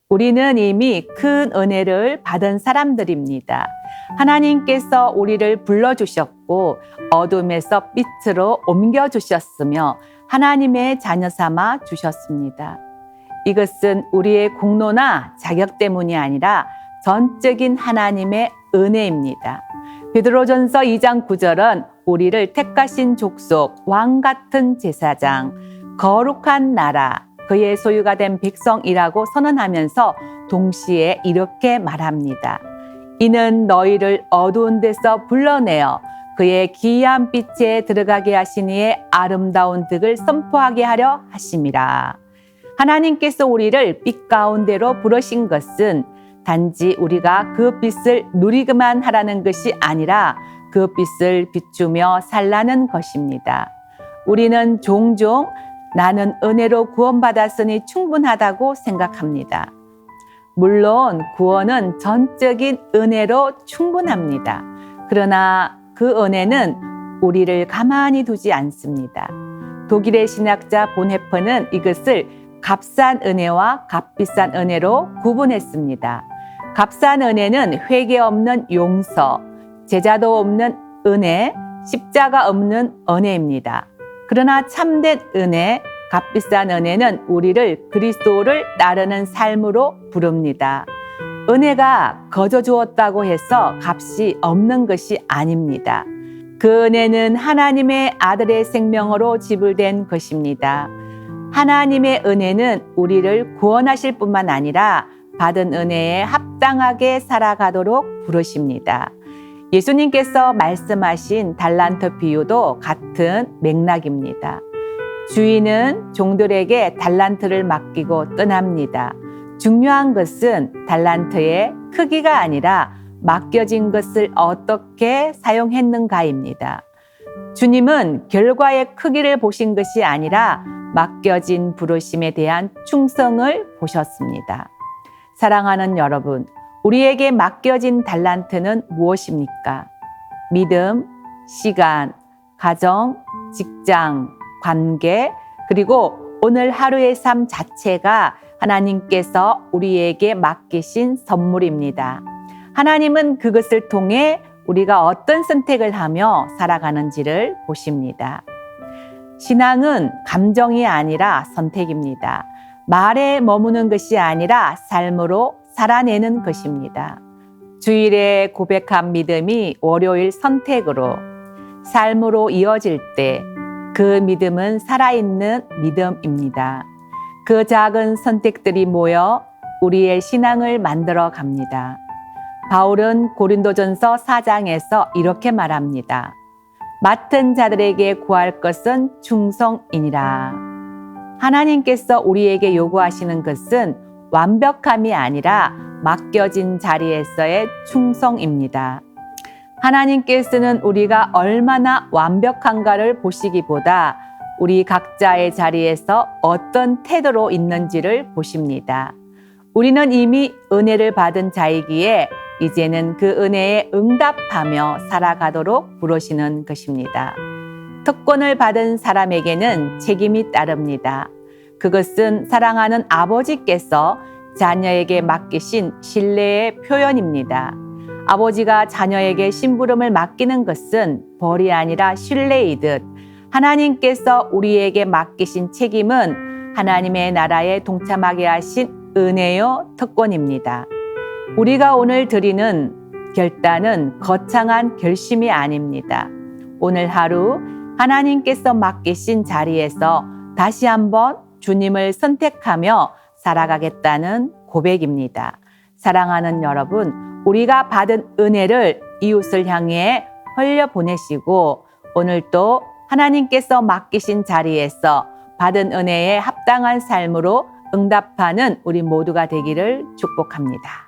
우리는 이미 큰 은혜를 받은 사람들입니다. 하나님께서 우리를 불러주셨고 어둠에서 빛으로 옮겨주셨으며 하나님의 자녀 삼아 주셨습니다. 이것은 우리의 공로나 자격 때문이 아니라 전적인 하나님의 은혜입니다. 베드로전서 2장 9절은 우리를 택하신 족속, 왕 같은 제사장, 거룩한 나라, 그의 소유가 된 백성이라고 선언하면서 동시에 이렇게 말합니다. 이는 너희를 어두운 데서 불러내어 그의 기이한 빛에 들어가게 하신 이의 아름다운 덕을 선포하게 하려 하심이라. 하나님께서 우리를 빛 가운데로 부르신 것은 단지 우리가 그 빛을 누리기만 하라는 것이 아니라 그 빛을 비추며 살라는 것입니다. 우리는 종종 나는 은혜로 구원받았으니 충분하다고 생각합니다. 물론 구원은 전적인 은혜로 충분합니다. 그러나 그 은혜는 우리를 가만히 두지 않습니다. 독일의 신학자 본헤퍼는 이것을 값싼 은혜와 값비싼 은혜로 구분했습니다. 값싼 은혜는 회개 없는 용서, 제자도 없는 은혜, 십자가 없는 은혜입니다. 그러나 참된 은혜, 값비싼 은혜는 우리를 그리스도를 따르는 삶으로 부릅니다. 은혜가 거저 주었다고 해서 값이 없는 것이 아닙니다. 그 은혜는 하나님의 아들의 생명으로 지불된 것입니다. 하나님의 은혜는 우리를 구원하실 뿐만 아니라 받은 은혜에 합당하게 살아가도록 부르십니다. 예수님께서 말씀하신 달란트 비유도 같은 맥락입니다. 주인은 종들에게 달란트를 맡기고 떠납니다. 중요한 것은 달란트의 크기가 아니라 맡겨진 것을 어떻게 사용했는가입니다. 주님은 결과의 크기를 보신 것이 아니라 맡겨진 부르심에 대한 충성을 보셨습니다. 사랑하는 여러분, 우리에게 맡겨진 달란트는 무엇입니까? 믿음, 시간, 가정, 직장, 관계, 그리고 오늘 하루의 삶 자체가 하나님께서 우리에게 맡기신 선물입니다. 하나님은 그것을 통해 우리가 어떤 선택을 하며 살아가는지를 보십니다. 신앙은 감정이 아니라 선택입니다. 말에 머무는 것이 아니라 삶으로 살아내는 것입니다. 주일에 고백한 믿음이 월요일 선택으로, 삶으로 이어질 때 그 믿음은 살아있는 믿음입니다. 그 작은 선택들이 모여 우리의 신앙을 만들어 갑니다. 바울은 고린도전서 4장에서 이렇게 말합니다. 맡은 자들에게 구할 것은 충성이니라. 하나님께서 우리에게 요구하시는 것은 완벽함이 아니라 맡겨진 자리에서의 충성입니다. 하나님께서는 우리가 얼마나 완벽한가를 보시기보다 우리 각자의 자리에서 어떤 태도로 있는지를 보십니다. 우리는 이미 은혜를 받은 자이기에 이제는 그 은혜에 응답하며 살아가도록 부르시는 것입니다. 특권을 받은 사람에게는 책임이 따릅니다. 그것은 사랑하는 아버지께서 자녀에게 맡기신 신뢰의 표현입니다. 아버지가 자녀에게 심부름을 맡기는 것은 벌이 아니라 신뢰이듯 하나님께서 우리에게 맡기신 책임은 하나님의 나라에 동참하게 하신 은혜요 특권입니다. 우리가 오늘 드리는 결단은 거창한 결심이 아닙니다. 오늘 하루 하나님께서 맡기신 자리에서 다시 한번 주님을 선택하며 살아가겠다는 고백입니다. 사랑하는 여러분, 우리가 받은 은혜를 이웃을 향해 흘려보내시고 오늘도 하나님께서 맡기신 자리에서 받은 은혜에 합당한 삶으로 응답하는 우리 모두가 되기를 축복합니다.